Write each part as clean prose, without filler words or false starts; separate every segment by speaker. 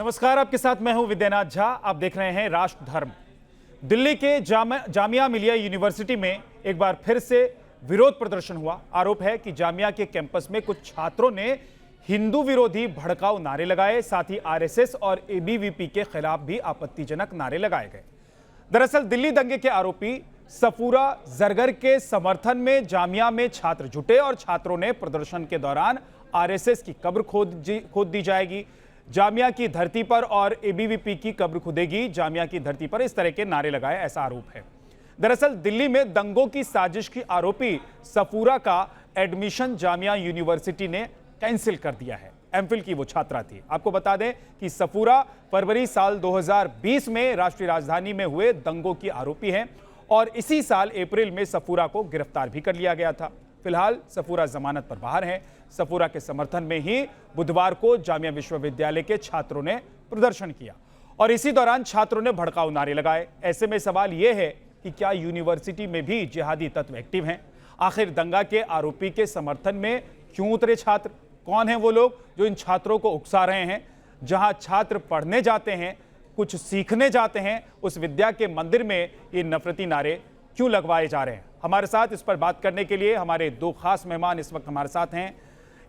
Speaker 1: नमस्कार, आपके साथ मैं हूं विद्यानाथ झा। आप देख रहे हैं राष्ट्र धर्म। दिल्ली के जामिया मिलिया यूनिवर्सिटी में एक बार फिर से विरोध प्रदर्शन हुआ। आरोप है कि जामिया के कैंपस में कुछ छात्रों ने हिंदू विरोधी भड़काऊ नारे लगाए, साथ ही आरएसएस और एबीवीपी के खिलाफ भी आपत्तिजनक नारे लगाए गए। दरअसल दिल्ली दंगे के आरोपी सफूरा जरगर के समर्थन में जामिया में छात्र जुटे और छात्रों ने प्रदर्शन के दौरान आरएसएस की कब्र खोद दी जाएगी, जामिया की धरती पर, और एबीवीपी की कब्र खुदेगी जामिया की धरती पर, इस तरह के नारे लगाए, ऐसा आरोप है। दरअसल दिल्ली में दंगों की साजिश की आरोपी सफूरा का एडमिशन जामिया यूनिवर्सिटी ने कैंसिल कर दिया है। एमफिल की वो छात्रा थी। आपको बता दें कि सफूरा फरवरी साल 2020 में राष्ट्रीय राजधानी में हुए दंगों की आरोपी हैं और इसी साल अप्रैल में सफूरा को गिरफ्तार भी कर लिया गया था। फिलहाल सफूरा जमानत पर बाहर हैं। सफूरा के समर्थन में ही बुधवार को जामिया विश्वविद्यालय के छात्रों ने प्रदर्शन किया और इसी दौरान छात्रों ने भड़काऊ नारे लगाए। ऐसे में सवाल यह है कि क्या यूनिवर्सिटी में भी जिहादी तत्व एक्टिव हैं? आखिर दंगा के आरोपी के समर्थन में क्यों उतरे छात्र? कौन हैं वो लोग जो इन छात्रों को उकसा रहे हैं? जहां छात्र पढ़ने जाते हैं, कुछ सीखने जाते हैं, उस विद्या के मंदिर में ये नफरती नारे क्यों लगवाए जा रहे हैं? हमारे साथ इस पर बात करने के लिए हमारे दो खास मेहमान इस वक्त हमारे साथ हैं।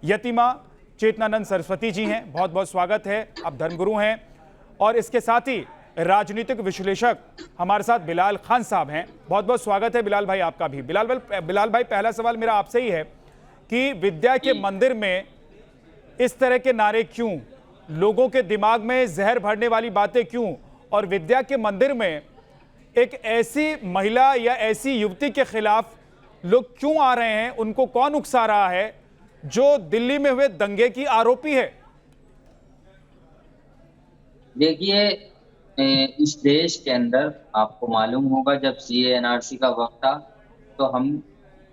Speaker 1: यतिमा चेतनानंद सरस्वती जी हैं, बहुत बहुत स्वागत है, आप धर्मगुरु हैं। और इसके साथ ही राजनीतिक विश्लेषक हमारे साथ बिलाल खान साहब हैं, बहुत बहुत स्वागत है बिलाल भाई आपका भी। बिलाल भाई, पहला सवाल मेरा आपसे ही है कि विद्या के मंदिर में इस तरह के नारे क्यों? लोगों के दिमाग में जहर भरने वाली बातें क्यों? और विद्या के मंदिर में एक ऐसी महिला या ऐसी युवती के खिलाफ लोग क्यों आ रहे हैं? उनको कौन उकसा रहा है जो दिल्ली में हुए दंगे की आरोपी है?
Speaker 2: देखिए, इस देश के अंदर आपको मालूम होगा, जब सीए एनआरसी का वक्त था तो हम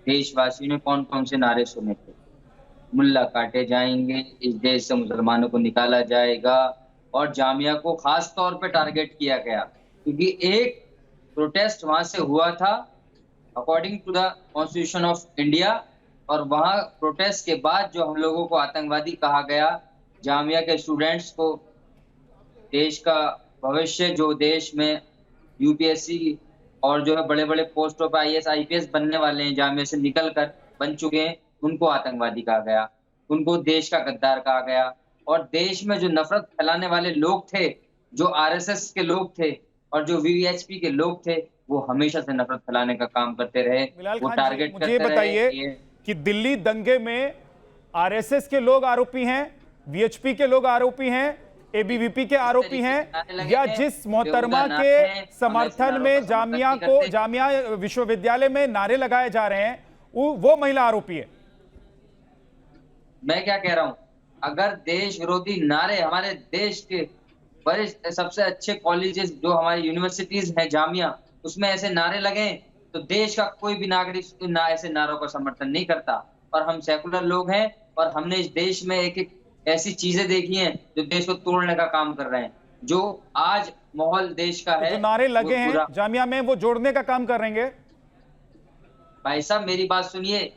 Speaker 2: देशवासियों ने कौन कौन से नारे सुने थे। मुल्ला काटे जाएंगे, इस देश से मुसलमानों को निकाला जाएगा, और जामिया को खास तौर पे टारगेट किया गया क्योंकि एक प्रोटेस्ट वहां से हुआ था according to the constitution of India, और वहां प्रोटेस्ट के बाद जो हम लोगों को आतंकवादी कहा गया, जामिया के स्टूडेंट्स को, देश का भविष्य, जो देश में यूपीएससी और जो है बड़े बड़े पोस्टों पर आईएएस आईपीएस बनने वाले हैं, जामिया से निकल कर बन चुके हैं, उनको आतंकवादी कहा गया, उनको देश का गद्दार कहा गया। और देश में जो नफरत फैलाने वाले लोग थे, जो आरएसएस के लोग थे और जो वीवीएचपी के लोग थे, वो हमेशा से नफरत फैलाने का काम करते रहे। वो टारगेट
Speaker 1: मुझे ये बताइए कि दिल्ली दंगे में आरएसएस के लोग आरोपी हैं, वीएचपी के लोग आरोपी हैं, एबीवीपी के आरोपी हैं, या जिस मोहतरमा के समर्थन में जामिया विश्वविद्यालय में नारे लगाए जा रहे हैं वो महिला आरोपी है?
Speaker 2: मैं क्या कह रहा हूं, अगर देश विरोधी नारे हमारे देश के बड़े सबसे अच्छे कॉलेजेस जो हमारी यूनिवर्सिटीज हैं, जामिया, उसमें ऐसे नारे लगे तो देश का कोई भी नागरिक ऐसे नारों का समर्थन नहीं करता। और हम सेकुलर लोग हैं और हमने इस देश में एक एक ऐसी चीजें देखी हैं जो देश को तोड़ने का काम कर रहे हैं। जो आज माहौल देश का है,
Speaker 1: जो नारे लगे हैं जामिया में, वो जोड़ने का काम कर रहे हैं।
Speaker 2: भाई साहब मेरी बात सुनिए,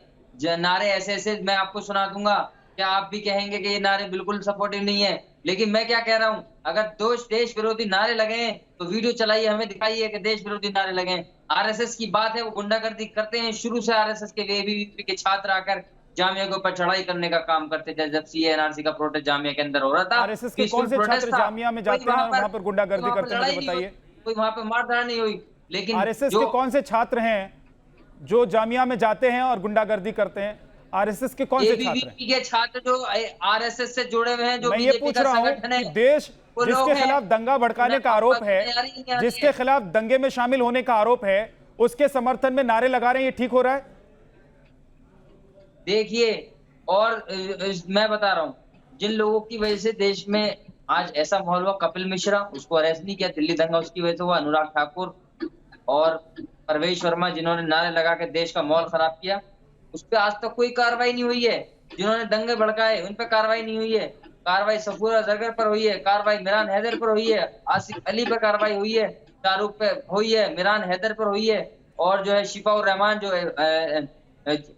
Speaker 2: नारे ऐसे ऐसे मैं आपको सुना दूंगा, क्या आप भी कहेंगे कि ये नारे बिल्कुल सपोर्टिव नहीं है? लेकिन मैं क्या कह रहा हूं, अगर देश विरोधी नारे लगे तो वीडियो चलाइए, हमें दिखाइए कि देश विरोधी नारे लगे। आरएसएस की बात है, वो गुंडागर्दी करते हैं शुरू से। आरएसएस के एबीवीपी के छात्र आकर जामिया के ऊपर चढ़ाई करने का काम करते थे। जब सीए एनआरसी का प्रोटेस्ट जामिया के अंदर हो रहा था,
Speaker 1: आरएसएस के कौन से छात्र जामिया में जाते हैं और वहां पर गुंडागर्दी करते हैं, मुझे बताइए।
Speaker 2: कोई वहां पर मारधाड़ नहीं हुई। लेकिन
Speaker 1: आरएसएस के कौन से छात्र हैं जो जामिया में जाते हैं और गुंडागर्दी करते हैं? आरएसएस के कौन से छात्र हैं?
Speaker 2: के छात्र जो आरएसएस से जुड़े हुए हैं, जो
Speaker 1: मैं ये पूछ रहा हूं कि देश जिसके खिलाफ दंगा भड़काने का आरोप है, जिसके खिलाफ दंगे में शामिल होने का आरोप है, उसके समर्थन में नारे लगा रहे हैं, ये ठीक हो रहा है?
Speaker 2: देखिए, और मैं बता रहा हूं, जिन लोगों की वजह से देश में आज ऐसा माहौल हुआ, कपिल मिश्रा, उसको अरेस्ट नहीं किया, दिल्ली दंगा उसकी वजह से हुआ, अनुराग ठाकुर और परवेश वर्मा, जिन्होंने नारे लगा के देश का माहौल खराब किया, उस पर आज तक कोई कार्रवाई नहीं हुई है। जिन्होंने दंगे भड़काए उन पर कार्रवाई नहीं हुई है। कार्रवाई सफूरा जरगर पर हुई है, कार्रवाई मिरान हैदर पर हुई है, आसिफ अली पर कार्रवाई हुई है, शाहरुख पे हुई है, मिरान हैदर पर हुई है, और जो है शिफाउर रहमान जो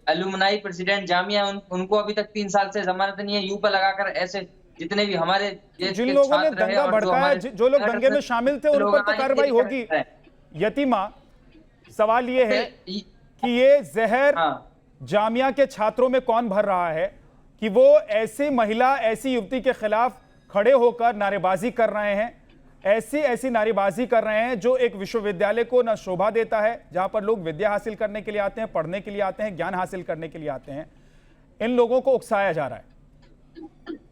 Speaker 2: अलुमनाई प्रेसिडेंट जामिया, उनको अभी तक 3 साल से जमानत नहीं है। यू पर लगाकर ऐसे जितने भी हमारे देश
Speaker 1: जिन
Speaker 2: के
Speaker 1: लोगों ने
Speaker 2: छात्र हैं
Speaker 1: दंगा
Speaker 2: और जो
Speaker 1: भड़काया,
Speaker 2: हमारे
Speaker 1: जो लोग दंगे में शामिल थे, उन पर तो कार्रवाई होगी। यतिमा, सवाल ये है कि ये जहर जामिया के छात्रों में कौन भर रहा है कि वो ऐसी महिला, ऐसी युवती के खिलाफ खड़े होकर नारेबाजी कर रहे हैं, ऐसी नारेबाजी कर रहे हैं जो एक विश्वविद्यालय को न शोभा देता है, जहां पर लोग विद्या हासिल करने के लिए आते हैं, पढ़ने के लिए आते हैं, ज्ञान हासिल करने के लिए आते हैं। इन लोगों को उकसाया जा रहा है।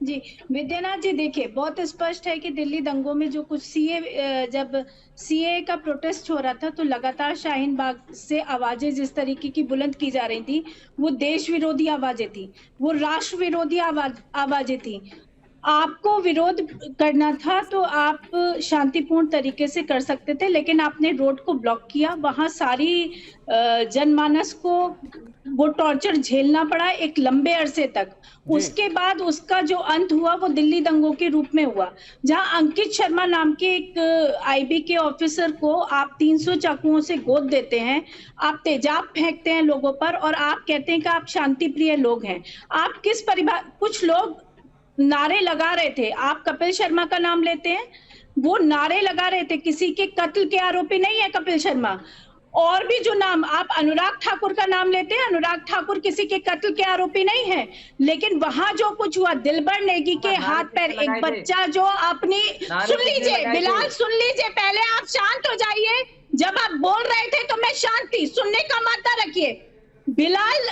Speaker 3: जी विद्यानाथ जी, देखिए बहुत स्पष्ट है कि दिल्ली दंगों में जो कुछ जब सीए का प्रोटेस्ट हो रहा था तो लगातार शाहीन बाग से आवाजें जिस तरीके की बुलंद की जा रही थी, वो देश विरोधी आवाजें थी, वो राष्ट्र विरोधी आवाजें थी। आपको विरोध करना था तो आप शांतिपूर्ण तरीके से कर सकते थे, लेकिन आपने रोड को ब्लॉक किया। वहां सारी जनमानस को वो टॉर्चर झेलना पड़ा एक लंबे अरसे तक। उसके बाद उसका जो अंत हुआ वो दिल्ली दंगों के रूप में हुआ, जहां अंकित शर्मा नाम के एक आईबी के ऑफिसर को आप 300 चाकुओं से गोद देते हैं, आप तेजाब फेंकते हैं लोगों पर और आप कहते हैं कि आप शांति प्रिय लोग हैं। आप किस कुछ लोग नारे लगा रहे थे, आप कपिल शर्मा का नाम लेते हैं, वो नारे लगा रहे थे, किसी के कत्ल के आरोपी नहीं है कपिल शर्मा। और भी जो नाम, आप अनुराग ठाकुर का नाम लेते हैं, अनुराग ठाकुर किसी के कत्ल के आरोपी नहीं है। लेकिन वहां जो कुछ हुआ, दिलबर नेगी के हाथ पैर, एक बच्चा जो अपनी, सुन लीजिए बिलाल, सुन लीजिए, पहले आप शांत हो जाइए। जब आप बोल रहे थे तो मैं शांत थी, सुनने का मादा रखिए। बिलाल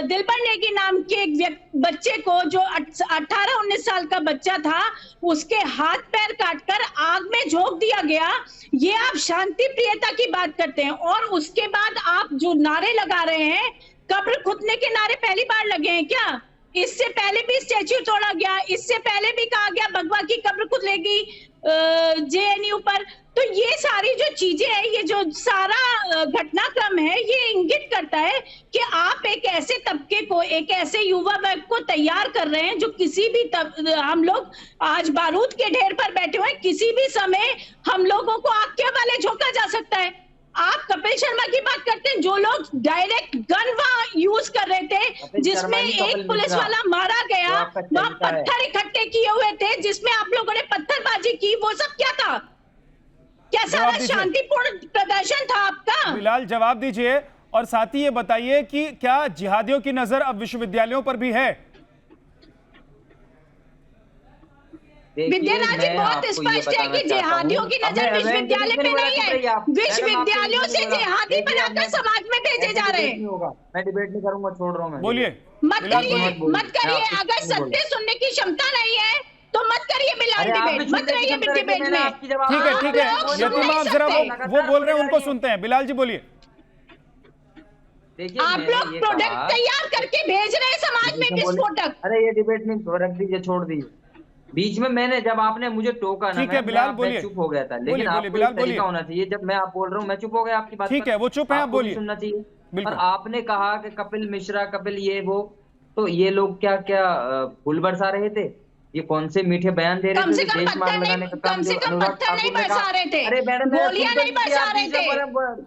Speaker 3: दिलबर नेगी नाम के एक बच्चे को, जो 18-19 साल का बच्चा था, उसके हाथ पैर काटकर आग में झोंक दिया गया। ये आप शांति प्रियता की बात करते हैं। और उसके बाद आप जो नारे लगा रहे हैं, कब्र खुदने के नारे पहली बार लगे हैं क्या? इससे पहले भी स्टैच्यू तोड़ा गया, इससे पहले भी कहा गया भगवा की कब्र खुदेगी जेएनयू पर। तो ये सारी जो चीजें हैं, ये जो सारा घटनाक्रम है, ये इंगित करता है कि आप एक ऐसे तबके को, एक ऐसे युवा वर्ग को तैयार कर रहे हैं जो किसी भी हम लोग आज बारूद के ढेर पर बैठे हुए हैं, किसी भी समय हम लोगों को आग के हवाले झोंका जा सकता है। आप कपिल शर्मा की बात करते हैं, जो लोग डायरेक्ट गन वहां यूज कर रहे थे, जिसमें एक पुलिस वाला मारा गया, वहां पत्थर इकट्ठे किए हुए थे, जिसमें आप लोगों ने पत्थरबाजी की, वो सब क्या था? क्या सारा शांतिपूर्ण प्रदर्शन था आपका?
Speaker 1: बिलाल, जवाब दीजिए। और साथ ही ये बताइए कि क्या जिहादियों की नजर अब विश्वविद्यालयों पर भी है?
Speaker 3: विद्यानाथ जी, बहुत स्पष्ट है कि जिहादियों की नजर विश्वविद्यालय पे नहीं है। विश्वविद्यालयों से जिहादी बनाकर समाज में भेजे जा रहे हैं।
Speaker 2: मैं डिबेट नहीं करूंगा, छोड़ रहा हूँ।
Speaker 1: बोलिए।
Speaker 3: मत करिए। अगर सत्य सुनने की क्षमता नहीं है तो मत करिए बिलाल डिबेट, मत करिए डिबेट में।
Speaker 1: ठीक है। यतिमा, जरा वो बोल रहे हैं, उनको सुनते हैं। बिलाल जी बोलिए।
Speaker 3: आप लोग प्रोडक्ट तैयार करके भेज रहे हैं समाज में विस्फोटक।
Speaker 2: अरे ये डिबेट नहीं, रख दीजिए, छोड़ दीजिए। बीच में मैंने, जब आपने मुझे टोका ना,
Speaker 1: ठीक है बिलाल, बोलिए।
Speaker 2: चुप हो गया था, लेकिन आपको एक तरीका होना चाहिए। जब मैं आप बोल रहा हूँ, मैं चुप हो गया आपकी बात।
Speaker 1: ठीक है, वो चुप है, आप बोलिए।
Speaker 2: सुनना चाहिए। और आपने कहा कि कपिल मिश्रा, कपिल ये वो, तो ये लोग क्या क्या फूल बरसा रहे थे? ये कौन से मीठे बयान दे रहे थे? देश मार लगाने का काम जो अनुराग ठाकुर ने कहा।
Speaker 3: अरे मैडम, गोलियां नहीं बरसा रहे थे,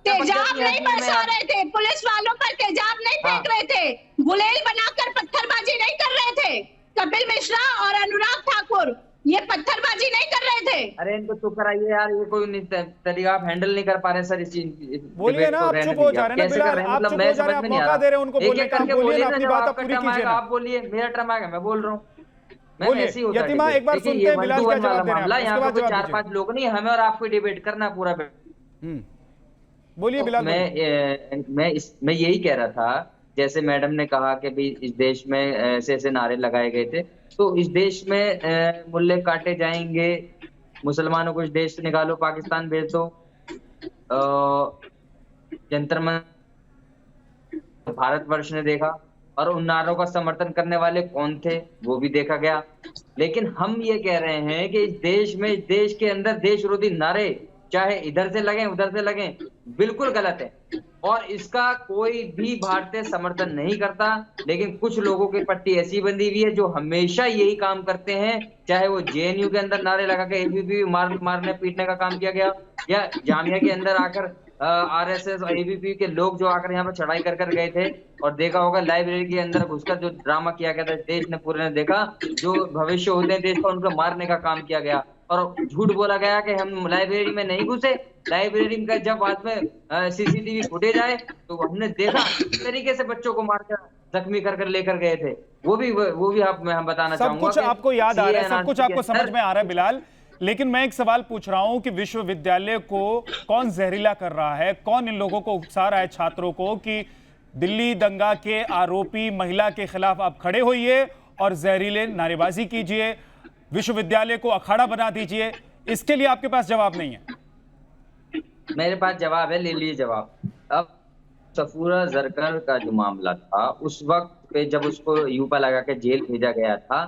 Speaker 3: तेजाब नहीं बरसा रहे थे, पुलिस वालों पर तेजाब नहीं फेंक रहे थे, गुलेल बनाकर पत्थरबाजी नहीं कर रहे थे। कपिल मिश्रा और अनुराग ठाकुर ये पत्थरबाजी नहीं कर रहे थे।
Speaker 2: अरे इनको चुप कराइए यार, ये कोई तरीका आप हैंडल नहीं कर पा रहे सर इस चीज।
Speaker 1: बोलिए ना, आप चुप हो जा रहे हैं ना बिलाल, आप चुप हो जा रहे हैं, आप मौका दे रहे हैं उनको बोलने का। बोलिए ना, अपनी बात पूरी कीजिए ना।
Speaker 2: आप बोलिए, मेरा टर्म आ गया, मैं बोल रहा हूँ।
Speaker 1: यतिमा, एक बार सुनते हैं बिलाल क्या जवाब दे रहे हैं।
Speaker 2: यहाँ पे 4-5 लोग नहीं, हमें और आपको डिबेट करना पूरा।
Speaker 1: बोलिए बिलाल।
Speaker 2: मैं यही कह रहा था, जैसे मैडम ने कहा कि भी इस देश में ऐसे ऐसे नारे लगाए गए थे, तो इस देश में मुल्ले काटे जाएंगे, मुसलमानों को इस देश से निकालो, पाकिस्तान भेज दो, जंतर मंतर भारतवर्ष ने देखा, और उन नारों का समर्थन करने वाले कौन थे वो भी देखा गया। लेकिन हम ये कह रहे हैं कि इस देश में, इस देश के अंदर देश विरोधी नारे चाहे इधर से लगे उधर से लगे, बिल्कुल गलत है और इसका कोई भी भारतीय समर्थन नहीं करता। लेकिन कुछ लोगों की पट्टी ऐसी बंधी हुई है जो हमेशा यही काम करते हैं, चाहे वो जेएनयू के अंदर नारे लगा के एबीवीपी मारने पीटने का काम किया गया, या जामिया के अंदर आकर आरएसएस और एबीपी के लोग जो आकर यहाँ पर चढ़ाई कर गए थे, और देखा होगा लाइब्रेरी के अंदर घुसकर जो ड्रामा किया गया था, देश ने पूरे ने देखा, जो भविष्य होते हैं देश का उनको मारने का काम किया गया, और झूठ बोला गया कि हम लाइब्रेरी में नहीं घुसे। लाइब्रेरी का जब बाद में सीसीटीवी फुटेज आए तो हमने देखा किस तरीके से बच्चों को मारकर जख्मी कर लेकर गए थे। वो भी हम बताना
Speaker 1: सब
Speaker 2: चाहूंगा।
Speaker 1: कुछ आपको याद आ रहा है, सब कुछ आपको समझ में आ रहा है बिलाल, लेकिन मैं एक सवाल पूछ रहा हूं कि विश्वविद्यालय को कौन जहरीला कर रहा है, कौन इन लोगों को उकसा रहा है छात्रों को कि दिल्ली दंगा के आरोपी महिला के खिलाफ आप खड़े होइए और जहरीले नारेबाजी कीजिए, विश्वविद्यालय को अखाड़ा बना दीजिए। इसके लिए आपके पास जवाब नहीं है?
Speaker 2: मेरे पास जवाब है, ले लीजिए जवाब। अब सफूरा जरकर का जो मामला था, उस वक्त पे जब उसको यूपा लगा के जेल भेजा गया था,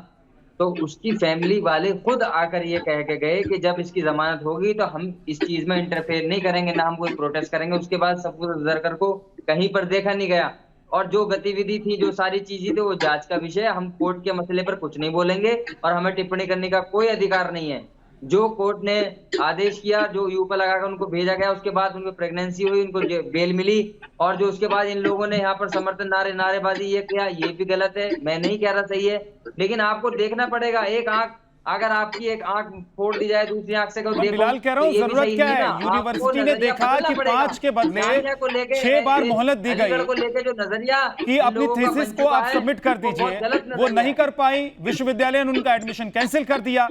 Speaker 2: तो उसकी फैमिली वाले खुद आकर ये कह के गए कि जब इसकी जमानत होगी तो हम इस चीज में इंटरफेयर नहीं करेंगे, ना हम कोई प्रोटेस्ट करेंगे। उसके बाद सफूरा जरकर को कहीं पर देखा नहीं गया, और जो गतिविधि थी, जो सारी चीजें थी, वो जांच का विषय है। हम कोर्ट के मसले पर कुछ नहीं बोलेंगे और हमें टिप्पणी करने का कोई अधिकार नहीं है। जो कोर्ट ने आदेश किया, जो यूपा लगाकर उनको भेजा गया, उसके बाद उनको प्रेगनेंसी हुई, उनको बेल मिली, और जो उसके बाद इन लोगों ने यहाँ पर समर्थन नारेबाजी ये किया, ये भी गलत है। मैं नहीं कह रहा सही है, लेकिन आपको देखना पड़ेगा। एक आंख, अगर आपकी एक आंख फोड़ दी जाए दूसरी आंख से देखो,
Speaker 1: बिलाल कह रहा हूं, जरूरत क्या है? यूनिवर्सिटी ने देखा कि 5 के बदले 6 बार मोहलत दी गई
Speaker 2: को लेके जो नजरिया
Speaker 1: कि अपनी थीसिस को आप सबमिट कर दीजिए, वो नहीं कर पाई, विश्वविद्यालय ने उनका एडमिशन कैंसिल कर दिया।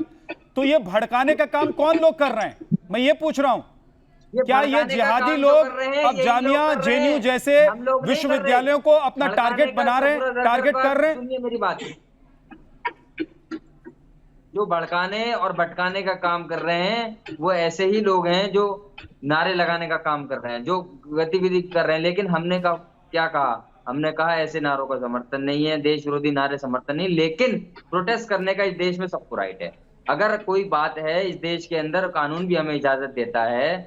Speaker 1: तो ये भड़काने का काम कौन लोग कर रहे हैं, मैं ये पूछ रहा हूं। क्या ये जिहादी लोग अब जामिया, जेएनयू जैसे विश्वविद्यालयों को अपना टारगेट बना रहे हैं, टारगेट कर रहे हैं?
Speaker 2: सुनिए मेरी बात। जो भड़काने और भटकाने का काम कर रहे हैं वो ऐसे ही लोग हैं जो नारे लगाने का काम कर रहे हैं, जो गतिविधि कर रहे हैं। लेकिन हमने क्या कहा? हमने कहा ऐसे नारों का समर्थन नहीं है, देश विरोधी नारे समर्थन नहीं, लेकिन प्रोटेस्ट करने का इस देश में सबको राइट है। अगर कोई बात है इस देश के अंदर, कानून भी हमें इजाजत देता है,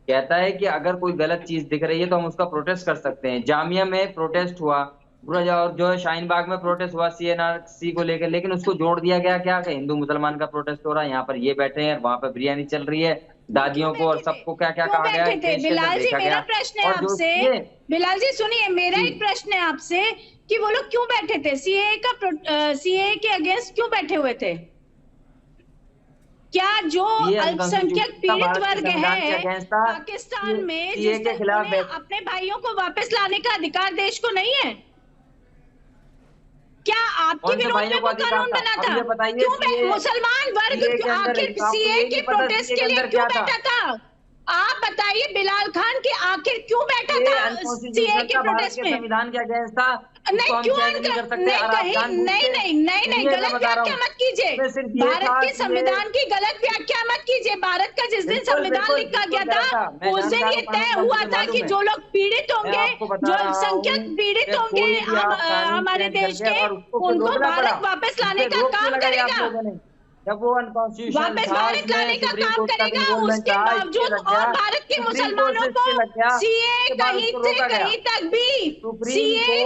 Speaker 2: कहता है कि अगर कोई गलत चीज दिख रही है तो हम उसका प्रोटेस्ट कर सकते हैं। जामिया में प्रोटेस्ट हुआ, और जो है शाहीन बाग में प्रोटेस्ट हुआ CNRC को लेकर, लेकिन उसको जोड़ दिया गया क्या कि हिंदू मुसलमान का प्रोटेस्ट हो रहा है, यहाँ पर ये बैठे हैं, वहां पर बिरयानी चल रही है, दादियों को और सबको क्या क्या कहा गया है।
Speaker 3: बिलाल जी, मेरा प्रश्न है आपसे, बिलाल जी सुनिए, मेरा एक प्रश्न है आपसे कि वो लोग क्यों बैठे थे? CAA के अगेंस्ट क्यों बैठे हुए थे? क्या जो अल्पसंख्यक पीड़ित वर्ग है पाकिस्तान में, जिसके खिलाफ अपने भाइयों को वापस लाने का अधिकार देश को नहीं है, क्या आपके विरोध में वो कानून बना था? क्यों मुसलमान वर्ग आखिर CAA के प्रोटेस्ट के लिए क्यों बैठा था? आप बताइए बिलाल खान कि आखिर क्यों बैठा था CAA के प्रोटेस्ट में?
Speaker 2: संविधान के अगेंस्ट था।
Speaker 3: नहीं, क्यों नहीं, गलत व्याख्या मत कीजिए। भारत के संविधान की गलत व्याख्या मत कीजिए। भारत का जिस दिन संविधान लिखा गया था, उस दिन ये तय हुआ था कि जो लोग पीड़ित होंगे, जो अल्पसंख्यक पीड़ित होंगे हमारे देश के, उनको भारत वापस लाने का काम करेगा,
Speaker 2: जब वो अनकॉन्स्टिट्यूशनल
Speaker 3: वापस भारत लाने का काम करेगा। उसके बावजूद और भारत के मुसलमानों को CAA कहीं से कहीं तक भी, CAA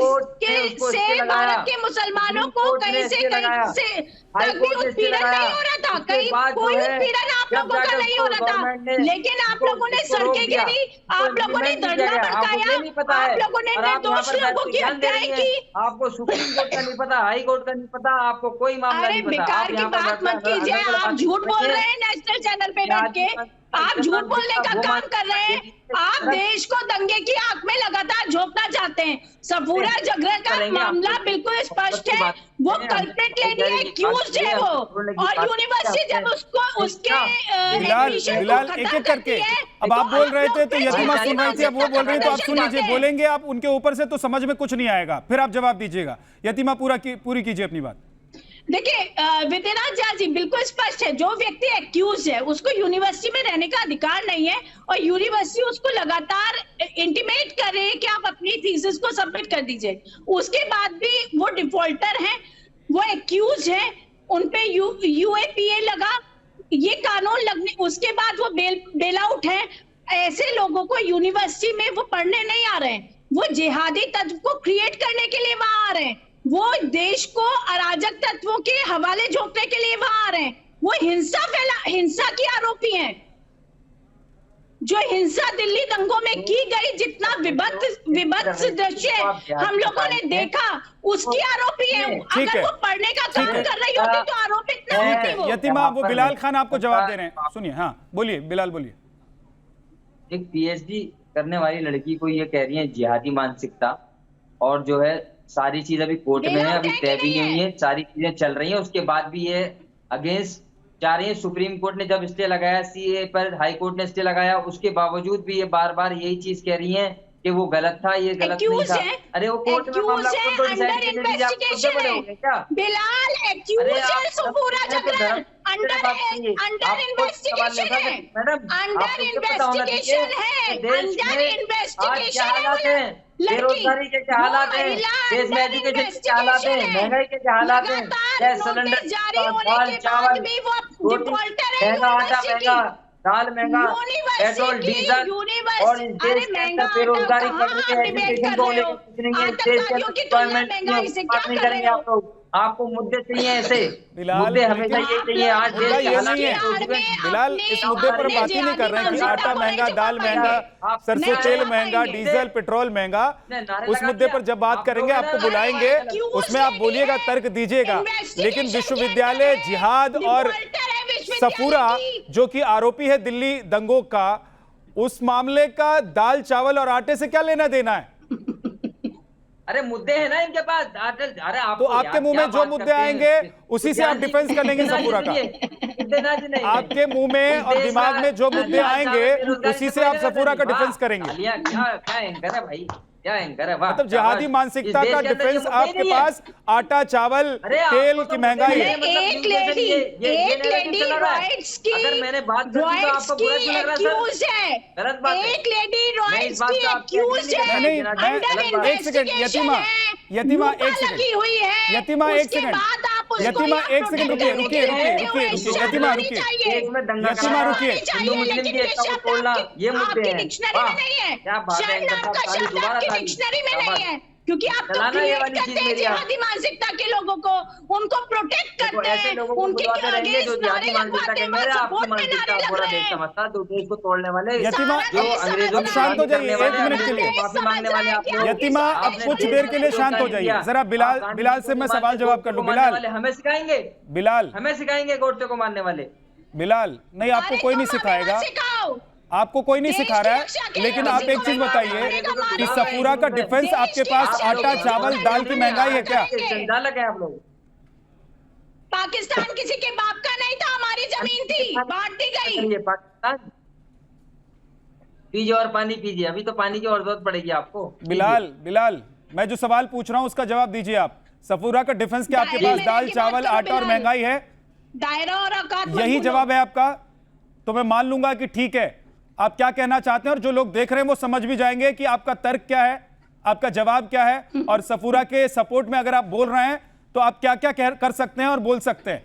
Speaker 3: से भारत के मुसलमानों को कहीं से तक भी उत्पीड़न नहीं हो रहा था, कहीं कोई उत्पीड़न आप लोगों का नहीं हो रहा था। लेकिन आप लोगों ने सड़कें घेरी, आप लोगों ने धरना भड़काया, आप लोगों ने निर्दोष लोगों की हत्याएं की।
Speaker 2: आपको सुप्रीम कोर्ट का नहीं पता, हाई कोर्ट का नहीं पता, आपको कोई मामला नहीं पता।
Speaker 3: बेकार की बात मत कीजिए, आप झूठ बोल रहे हैं नेशनल चैनल पे बैठ के, आप झूठ बोलने का काम कर रहे हैं। आप देश को दंगे की आंख में लगातार झोंकना चाहते हैं। सफूरा जरकर का मामला बिल्कुल स्पष्ट है, वो कल्प्रिट लेडी है, एक्यूज्ड है वो, और यूनिवर्सिटी जब उसके
Speaker 1: बिलाल एक एक करके, अब आप बोल रहे थे तो यतीमा सुन रही थी, अब वो बोल रही है तो आप सुन लीजिए। बोलेंगे आप उनके ऊपर से तो समझ में कुछ नहीं आएगा, फिर आप जवाब दीजिएगा। यतीमा पूरी कीजिए अपनी बात।
Speaker 3: देखिए विद्यानाथ झा जी, बिल्कुल स्पष्ट है, जो व्यक्ति एक्यूज है उसको यूनिवर्सिटी में रहने का अधिकार नहीं है, और यूनिवर्सिटी उसको लगातार इंटीमेट कर रही है कि आप अपनी थीसिस को सबमिट कर दीजिए। उसके बाद भी वो डिफॉल्टर हैं, वो एक्यूज हैं, उनपे UAPA लगा, ये कानून लगने, उसके बाद वो बेल आउट है। ऐसे लोगों को यूनिवर्सिटी में वो पढ़ने नहीं आ रहे हैं, वो जिहादी तत्व को क्रिएट करने के लिए वहां आ रहे हैं, वो देश को अराजक तत्वों के हवाले झोंकने के लिए वहां आ रहे हैं, वो हिंसा की आरोपी हैं। जो हिंसा दिल्ली दंगों में की गई, जितना विभत्स दृश्य हम लोगों ने देखा, उसकी आरोपी है। अगर वो पढ़ने का काम कर रही होती तो आरोपित ना होती वो।
Speaker 1: यतिमा, वो बिलाल खान आपको जवाब दे रहे हैं, सुनिए। हाँ बोलिए बिलाल, बोलिए।
Speaker 2: एक पीएचडी करने वाली लड़की को ये कह रही है जिहादी मानसिकता, और जो है सारी चीज अभी कोर्ट में है, अभी तय भी नहीं हुई है, सारी चीजें चल रही हैं, उसके बाद भी ये अगेंस्ट जा रही है। सुप्रीम कोर्ट ने जब स्टे लगाया सीए पर, हाई कोर्ट ने स्टे लगाया, उसके बावजूद भी ये बार बार यही चीज कह रही है कि वो गलत था, ये गलत नहीं था। अरे वो कोर्ट में मामला
Speaker 3: बिलाल एक्यूज है सफूरा जगरन, अंडर इन्वेस्टिगेशन है, अंडर इन्वेस्टिगेशन है, अंडर इन्वेस्टिगेशन है।
Speaker 2: बेरोजगारी के क्या हालात हैं, देश में एजुकेशन के क्या हालात हैं, महंगाई के क्या हालात हैं, चाहे सिलेंडर, दाल, चावल, रोटी महंगा, आटा महंगा, दाल महंगा, पेट्रोल डीजल, और इस देश के अंदर बेरोजगारी बढ़ रही है, एजुकेशन को लेकर कुछ नहीं है, देश के अंदर एम्प्लॉयमेंट बात नहीं करेंगे आप लोग। आपको मुद्दे चाहिए ऐसे, मुद्दे हमेशा ये चाहिए। आज देश
Speaker 1: ये नहीं है बिलाल, इस मुद्दे पर बात ही नहीं कर रहे हैं कि आटा महंगा, दाल महंगा, सरसों तेल महंगा, डीजल पेट्रोल महंगा। उस मुद्दे पर जब बात करेंगे आपको बुलाएंगे, उसमें आप बोलिएगा, तर्क दीजिएगा। लेकिन विश्वविद्यालय जिहाद और सफूरा जो कि आरोपी है दिल्ली दंगों का, उस मामले का दाल चावल और आटे से क्या लेना देना है?
Speaker 2: अरे मुद्दे हैं ना इनके पास। अरे आप
Speaker 1: तो आपके मुंह में जो मुद्दे आएंगे उसी से आप डिफेंस कर लेंगे सफूरा का। आपके मुंह में और दिमाग में जो मुद्दे आएंगे उसी से आप सफूरा का डिफेंस करेंगे।
Speaker 2: क्या एंकर है भाई, क्या एंकर है?
Speaker 1: मतलब जिहादी मानसिकता का डिफेंस आपके पास आटा चावल तेल की महंगाई है।
Speaker 3: एक लेडी राइट्स की,
Speaker 2: अगर मैंने बात की तो आपको बुरा क्यों लग रहा है सर? गलत बात है।
Speaker 3: एक लेडी राइट्स की एक्यूज है,
Speaker 1: नहीं, एक सेकंड यतिमा, एक सेकंड यतिमा, एक सेकंड यतिमा, एक सेकंड रुकिए रुकिए रुकिए रुकिए रुकिए यतिमा रुकिए, यतिमा रुकिए।
Speaker 2: हिंदू मुस्लिम की एकता को तोड़ना, ये मुद्दे हैं। क्या बात है, दोबारा
Speaker 3: डिक्शनरी में नहीं है, क्योंकि आप तो क्रिएट करते हैं जिहादी मानसिकता के लोगों को, उनको प्रोटेक्ट करते हैं, उनके अगेंस्ट नारे लगवाते हैं, सपोर्ट में नारे लग रहे हैं।
Speaker 2: तो देश को तोड़ने वाले
Speaker 1: यतिमा, अब शांत हो जाइए 1 मिनट के लिए।
Speaker 2: माफी मांगने वाले आप लोग।
Speaker 1: यतिमा, अब कुछ देर के लिए शांत हो जाइए जरा। बिलाल से मैं सवाल जवाब कर लूं। बिलाल,
Speaker 2: हमें सिखाएंगे,
Speaker 1: बिलाल
Speaker 2: हमें सिखाएंगे गोडसे को मारने वाले।
Speaker 1: बिलाल, नहीं आपको कोई नहीं सिखाएगा, आपको कोई नहीं सिखा रहा है। लेकिन आप एक चीज बताइए कि सफूरा का डिफेंस आपके पास आटा चावल दाल की महंगाई है क्या?
Speaker 2: संचालक है आप लोग।
Speaker 3: पाकिस्तान किसी के बाप का नहीं था, हमारी जमीन थी, बांट दी गई।
Speaker 2: पाकिस्तान पीजिए और पानी पीजिए, अभी तो पानी की और जरूरत पड़ेगी आपको।
Speaker 1: बिलाल, मैं जो सवाल पूछ रहा हूं उसका जवाब दीजिए आप। सफूरा का डिफेंस क्या आपके पास दाल चावल आटा और महंगाई है?
Speaker 3: दायरा और औकात,
Speaker 1: यही जवाब है आपका? तो मैं मान लूंगा कि ठीक है, आप क्या कहना चाहते हैं, और जो लोग देख रहे हैं वो समझ भी जाएंगे कि आपका तर्क क्या है, आपका जवाब क्या है। और सफूरा के सपोर्ट में अगर आप बोल रहे हैं तो आप क्या क्या कर सकते हैं और बोल सकते हैं।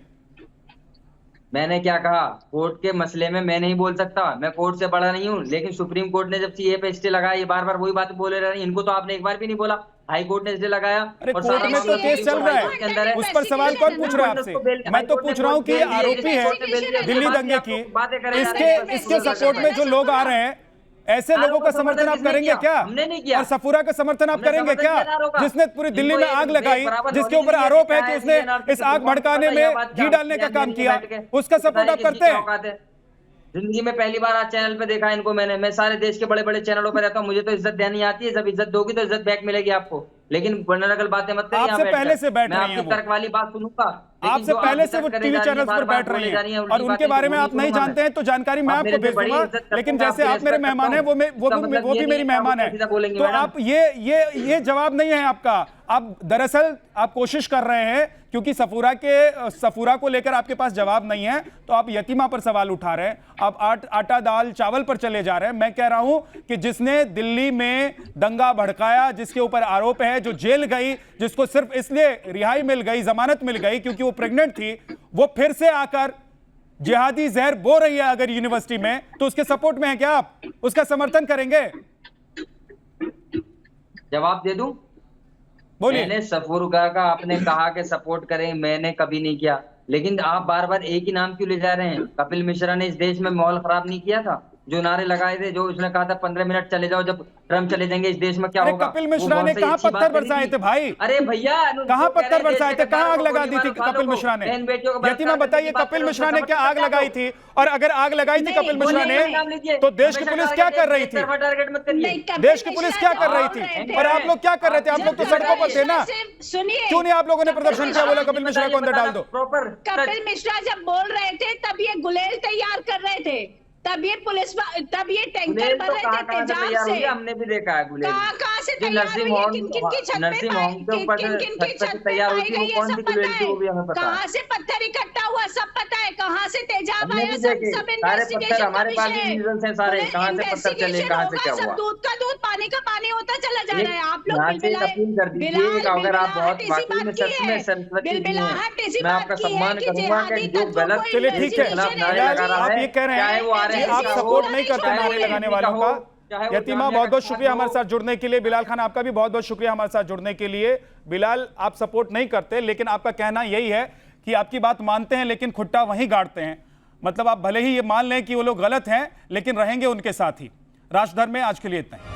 Speaker 2: मैंने क्या कहा? कोर्ट के मसले में मैं नहीं बोल सकता, मैं कोर्ट से बड़ा नहीं हूं। लेकिन सुप्रीम कोर्ट ने जब सीए पे स्टे लगाया, ये बार बार वही बात बोले रहे हैं। इनको तो आपने एक बार भी नहीं बोला। हाई कोर्ट ने स्टे लगाया,
Speaker 1: अरे कोर्ट में तो केस चल रहा है, उस पर सवाल कौन पूछ रहा है आपसे? मैं तो पूछ रहा हूं कि आरोपी है दिल्ली दंगे की, इसके सपोर्ट में जो लोग आ रहे हैं, ऐसे लोगों का समर्थन आप करेंगे क्या?
Speaker 2: हमने नहीं किया।
Speaker 1: और सफूरा का समर्थन आप करेंगे क्या, जिसने पूरी दिल्ली में आग लगाई, जिसके ऊपर आरोप है कि उसने इस आग भड़काने में घी डालने का काम किया, उसका सपोर्ट आप करते हैं?
Speaker 2: जिंदगी में पहली बार आज चैनल पे देखा इनको मैंने। मैं सारे देश के बड़े बड़े चैनलों पे रहता हूँ, मुझे तो इज्जत देनी आती है। जब इज्जत दोगी तो इज्जत बैक मिलेगी आपको। लेकिन नकल बातें मत करिए।
Speaker 1: आपसे पहले से बैठ रही हैं वो,
Speaker 2: तर्क वाली बात सुनूंगा,
Speaker 1: आपसे पहले से वो टीवी चैनल्स पर बैठ रही हैं और उनके बारे में आप नहीं जानते हैं, तो जानकारी मैं आपको भेज दूंगा। लेकिन जैसे आप मेरे मेहमान हैं, वो भी मेरी मेहमान है, तो आप ये जवाब नहीं है आपका। आप दरअसल आप कोशिश कर रहे हैं, क्योंकि सफूरा को लेकर आपके पास जवाब नहीं है, तो आप यतीमा पर सवाल उठा रहे हैं, आप आटा दाल चावल पर चले जा रहे हैं। मैं कह रहा हूं कि जिसने दिल्ली में दंगा भड़काया, जिसके ऊपर आरोप है, जो जेल गई, जिसको सिर्फ इसलिए रिहाई मिल गई, जमानत मिल गई क्योंकि वो प्रेग्नेंट थी, वो फिर से आकर जिहादी जहर बो रही है अगर यूनिवर्सिटी में, तो उसके सपोर्ट में है क्या आप? उसका समर्थन करेंगे?
Speaker 2: जवाब दे दूं?
Speaker 1: बोलिए।
Speaker 2: मैंने सफूरा का आपने कहा कि सपोर्ट करें, मैंने कभी नहीं किया। लेकिन आप बार बार एक ही नाम क्यों ले जा रहे हैं? कपिल मिश्रा ने इस देश में माहौल खराब नहीं किया था? जो नारे लगाए थे, जो उसने कहा था 15 मिनट चले जाओ, जब ट्रम्प चले जाएंगे इस देश में क्या
Speaker 1: अरे
Speaker 2: होगा?
Speaker 1: कपिल
Speaker 2: वो
Speaker 1: मिश्रा
Speaker 2: बहुत
Speaker 1: ने
Speaker 2: सही
Speaker 1: कहाँ
Speaker 2: अच्छी
Speaker 1: पत्थर
Speaker 2: बात करी
Speaker 1: बरसाए
Speaker 2: थी।
Speaker 1: थे भाई?
Speaker 2: अरे भैया
Speaker 1: कहाँ
Speaker 2: वो कह
Speaker 1: पत्थर
Speaker 2: रहे
Speaker 1: बरसाए थे? कहाँ आग लगा दी थी
Speaker 2: उठा
Speaker 1: कपिल
Speaker 2: लो,
Speaker 1: मिश्रा ने?
Speaker 2: बहन बेटियों को
Speaker 1: यतीमा
Speaker 2: बलात्कार
Speaker 1: बताइए,
Speaker 2: करने की बात
Speaker 1: कपिल
Speaker 2: करो,
Speaker 1: मिश्रा ने क्या आग
Speaker 2: समझ
Speaker 1: लगाई
Speaker 2: सकते
Speaker 1: थी? और अगर आग लगाई थी
Speaker 3: नहीं,
Speaker 1: कपिल मिश्रा
Speaker 3: बोलिए,
Speaker 1: ने,
Speaker 2: नाम लीजिए।
Speaker 1: तो देश की
Speaker 2: हमेशा
Speaker 1: पुलिस
Speaker 2: टारगेट
Speaker 1: क्या कर रही
Speaker 2: एक
Speaker 1: थी?
Speaker 2: तरफा टारगेट मत करिए।
Speaker 3: नहीं, कपिल
Speaker 1: देश की पुलिस
Speaker 3: मिश्रा
Speaker 1: क्या कर रही
Speaker 3: बोल
Speaker 1: थी?
Speaker 3: रहे थे।
Speaker 1: और आप लोग क्या कर रहे थे? आप
Speaker 3: जब
Speaker 1: लोग तो
Speaker 3: कपिल
Speaker 1: सड़कों पर थे ना।
Speaker 3: मिश्रा से- सुनिए,
Speaker 1: क्यों नहीं आप लोगों ने
Speaker 3: कपिल
Speaker 1: प्रदर्शन किया?
Speaker 3: मिश्रा-
Speaker 1: बोला कपिल मिश्रा को अंदर डाल दो।
Speaker 2: प्रॉपर
Speaker 3: कपिल मिश्रा जब बोल रहे थे तब ये गुलेल तैयार कर रहे थे, तब ये टैंकर
Speaker 2: गुलेल
Speaker 3: भर
Speaker 2: तो
Speaker 3: रहे
Speaker 2: कहाँ
Speaker 3: थे
Speaker 2: कहाँ से
Speaker 3: तेजाब
Speaker 2: तैयार
Speaker 3: से।
Speaker 2: हुई है, हमने भी देखा है गुलेल।
Speaker 3: कहाँ से
Speaker 2: जो
Speaker 3: तैयार
Speaker 2: नरसिंह
Speaker 3: हुई है,
Speaker 2: होम
Speaker 3: किन की छत
Speaker 2: नरसिंह
Speaker 3: पे
Speaker 2: होम के ऊपर
Speaker 3: किन
Speaker 2: छत
Speaker 3: की
Speaker 2: पे
Speaker 3: छत पे
Speaker 2: तैयार
Speaker 3: पाई
Speaker 2: हुई थी, वो
Speaker 3: गई है,
Speaker 2: कौन सी
Speaker 3: सब
Speaker 2: गुलेल
Speaker 3: पता
Speaker 2: थी
Speaker 3: है।
Speaker 2: वो भी हमें पता है।
Speaker 3: कहाँ से पत्थर इकट्ठा हुआ सब पता है, कहाँ से तेजाब
Speaker 2: हमने
Speaker 3: आया
Speaker 2: भी
Speaker 3: सब
Speaker 2: देखे,
Speaker 3: सब
Speaker 2: सारे पत्थर
Speaker 3: इन्वेस्टिगेशन का
Speaker 2: हमारे पास ही
Speaker 3: विषय है।
Speaker 2: विजुअल्स हैं सारे, कहाँ से पत्थर चले,
Speaker 3: इन्वेस्टिगेशन
Speaker 2: कहाँ से
Speaker 3: होगा,
Speaker 2: क्या
Speaker 3: सब
Speaker 2: हुआ।
Speaker 3: दूध का दूध पानी का पानी होता चला जा रहा है। आप लोग
Speaker 2: यहाँ से एक अपील कर दीजिए कि अगर आप बहुत वाकई में सच में सरस्वती जी
Speaker 3: बिलबिलाहट
Speaker 2: हैं,
Speaker 3: इसी
Speaker 2: मैं
Speaker 3: बात
Speaker 2: आपका
Speaker 3: की है
Speaker 2: सम्मान
Speaker 3: कि
Speaker 2: करूंगा कि
Speaker 3: जिहादी
Speaker 2: जो
Speaker 3: तत्वों
Speaker 2: गलत
Speaker 3: को
Speaker 1: चलिए ठीक है,
Speaker 2: के खिलाफ नारे
Speaker 1: बिलाल,
Speaker 2: लगा रहा
Speaker 1: आप
Speaker 2: है,
Speaker 1: ये कह रहे
Speaker 2: चाहे वो
Speaker 1: हैं कि आप
Speaker 2: RSS का हो,
Speaker 1: सपोर्ट नहीं करते
Speaker 3: चाहे
Speaker 1: नारे
Speaker 3: वो
Speaker 1: लगाने
Speaker 2: BJP
Speaker 1: वालों
Speaker 2: का हो,
Speaker 1: का।
Speaker 2: चाहे वो
Speaker 1: यतीमा,
Speaker 2: जामिया
Speaker 1: बहुत बहुत
Speaker 2: का
Speaker 1: शुक्रिया
Speaker 2: हो।
Speaker 1: हमारे साथ जुड़ने के लिए। बिलाल खान, आपका भी बहुत बहुत शुक्रिया हमारे साथ जुड़ने के लिए। बिलाल, आप सपोर्ट नहीं करते, लेकिन आपका कहना यही है कि आपकी बात मानते हैं लेकिन खुट्टा वहीं गाड़ते हैं। मतलब आप भले ही ये मान लें कि वो लोग गलत हैं, लेकिन रहेंगे उनके साथ ही। राष्ट्रधर्म में आज के लिए इतना ही।